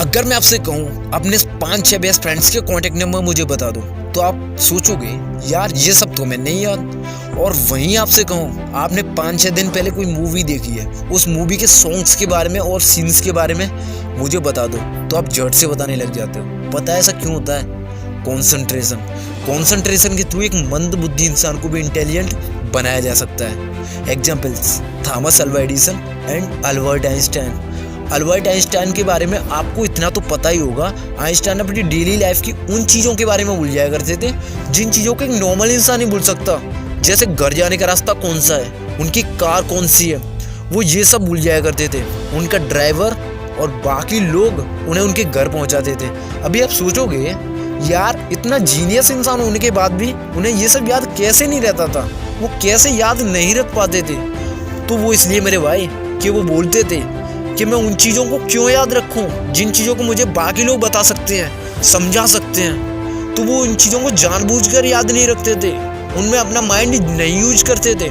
अगर मैं आपसे कहूँ अपने 5-6 बेस्ट फ्रेंड्स के कांटेक्ट नंबर मुझे बता दो, तो आप सोचोगे यार ये सब तो मैं नहीं याद। और वहीं आपसे कहूँ आपने 5-6 दिन पहले कोई मूवी देखी है, उस मूवी के सॉन्ग्स के बारे में और सीन्स के बारे में मुझे बता दो, तो आप झट से बताने लग जाते हो। पता है ऐसा क्यों होता है? कॉन्सेंट्रेशन के थ्रू एक मंद बुद्धि इंसान को भी इंटेलिजेंट बनाया जा सकता है। Examples Thomas Alva Edison and Albert Einstein. Albert Einstein के बारे में आपको इतना तो पता ही होगा, आइंस्टाइन अपनी डेली लाइफ की उन चीज़ों के बारे में भूल जाया करते थे जिन चीज़ों को एक नॉर्मल इंसान ही भूल सकता। जैसे घर जाने का रास्ता कौन सा है, उनकी कार कौन सी है, वो ये सब भूल जाया करते थे। उनका ड्राइवर और बाकी लोग उन्हें उनके घर पहुंचाते थे। अभी आप सोचोगे यार इतना जीनियस इंसान होने के बाद भी उन्हें ये सब याद कैसे नहीं रहता था, वो कैसे याद नहीं रख पाते थे? तो वो इसलिए मेरे भाई कि वो बोलते थे कि मैं उन चीज़ों को क्यों याद रखूं जिन चीज़ों को मुझे बाकी लोग बता सकते हैं, समझा सकते हैं। तो वो उन चीज़ों को जानबूझकर याद नहीं रखते थे, उनमें अपना माइंड नहीं यूज करते थे।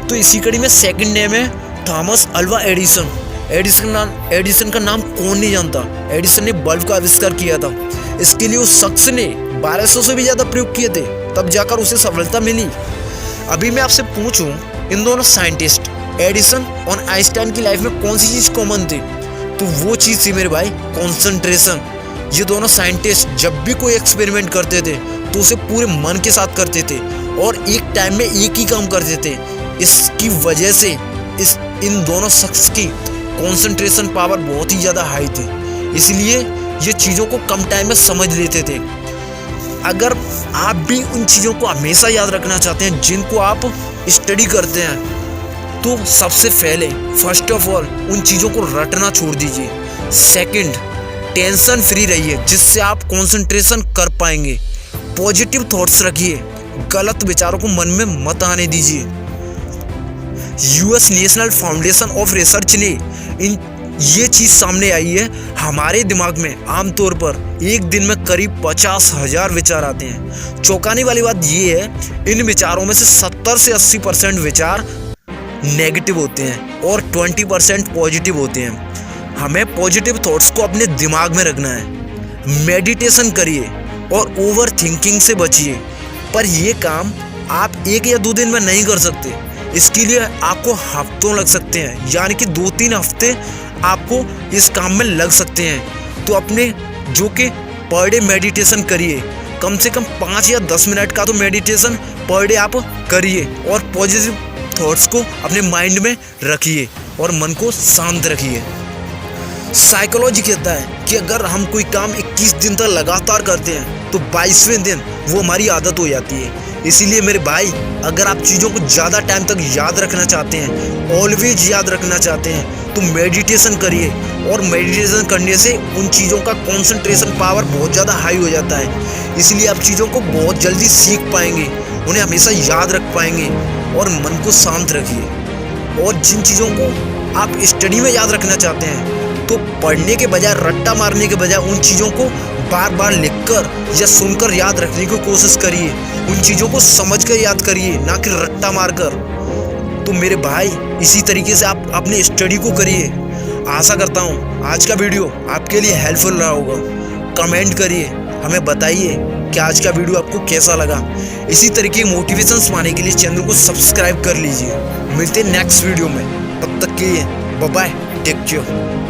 तो इसी कड़ी में सेकंड नेम है थॉमस अल्वा एडिसन। एडिसन का नाम कौन नहीं जानता? एडिसन ने बल्ब का आविष्कार किया था। इसके लिए उस शख्स ने 1200 से भी ज़्यादा प्रयोग किए थे, तब जाकर उसे सफलता मिली। अभी मैं आपसे पूछूं इन दोनों साइंटिस्ट एडिसन और आइंस्टाइन की लाइफ में कौन सी चीज़ कॉमन थी, तो वो चीज़ थी मेरे भाई कंसंट्रेशन। ये दोनों साइंटिस्ट जब भी कोई एक्सपेरिमेंट करते थे तो उसे पूरे मन के साथ करते थे और एक टाइम में एक ही काम करते थे। इसकी वजह से इन दोनों शख्स की कंसंट्रेशन पावर बहुत ही ज़्यादा हाई थी, इसलिए ये चीज़ों को कम टाइम में समझ लेते थे। अगर आप भी उन चीज़ों को हमेशा याद रखना चाहते हैं जिनको आप स्टडी करते हैं, तो सबसे पहले फर्स्ट ऑफ ऑल उन चीज़ों को रटना छोड़ दीजिए। सेकंड, टेंशन फ्री रहिए जिससे आप कंसंट्रेशन कर पाएंगे। पॉजिटिव थॉट्स रखिए, गलत विचारों को मन में मत आने दीजिए। US national foundation of research ने ये चीज़ सामने आई है, हमारे दिमाग में आमतौर पर एक दिन में करीब 50,000 विचार आते हैं। चौंकाने वाली बात ये है इन विचारों में से 70 से 80% विचार नेगेटिव होते हैं और 20% पॉजिटिव होते हैं। हमें पॉजिटिव थॉट्स को अपने दिमाग में रखना है। मेडिटेशन करिए और ओवर थिंकिंग से बचिए, पर यह काम आप 1 या 2 दिन में नहीं कर सकते। इसके लिए आपको हफ्तों लग सकते हैं, यानी कि 2-3 हफ्ते आपको इस काम में लग सकते हैं। तो अपने जो कि पर डे मेडिटेशन करिए, कम से कम 5 या 10 मिनट का तो मेडिटेशन पर डे आप करिए और पॉजिटिव थॉट्स को अपने माइंड में रखिए और मन को शांत रखिए। साइकोलॉजी कहता है कि अगर हम कोई काम 21 दिन तक लगातार करते हैं तो 22वें दिन वो हमारी आदत हो जाती है। इसीलिए मेरे भाई अगर आप चीज़ों को ज़्यादा टाइम तक याद रखना चाहते हैं, ऑलवेज याद रखना चाहते हैं, तो मेडिटेशन करिए। और मेडिटेशन करने से उन चीज़ों का कंसंट्रेशन पावर बहुत ज़्यादा हाई हो जाता है, इसलिए आप चीज़ों को बहुत जल्दी सीख पाएंगे, उन्हें हमेशा याद रख पाएंगे और मन को शांत रखिए। और जिन चीज़ों को आप स्टडी में याद रखना चाहते हैं तो पढ़ने के बजाय, रट्टा मारने के बजाय उन चीज़ों को बार बार लिखकर या सुनकर याद रखने की कोशिश करिए। उन चीज़ों को समझकर याद करिए, ना कि रट्टा मारकर। तो मेरे भाई इसी तरीके से आप अपनी स्टडी को करिए। आशा करता हूँ आज का वीडियो आपके लिए हेल्पफुल रहा होगा। कमेंट करिए, हमें बताइए कि आज का वीडियो आपको कैसा लगा। इसी तरीके मोटिवेशन पाने के लिए चैनल को सब्सक्राइब कर लीजिए। मिलते हैं नेक्स्ट वीडियो में, तब तक के लिए बाय बाय, टेक केयर।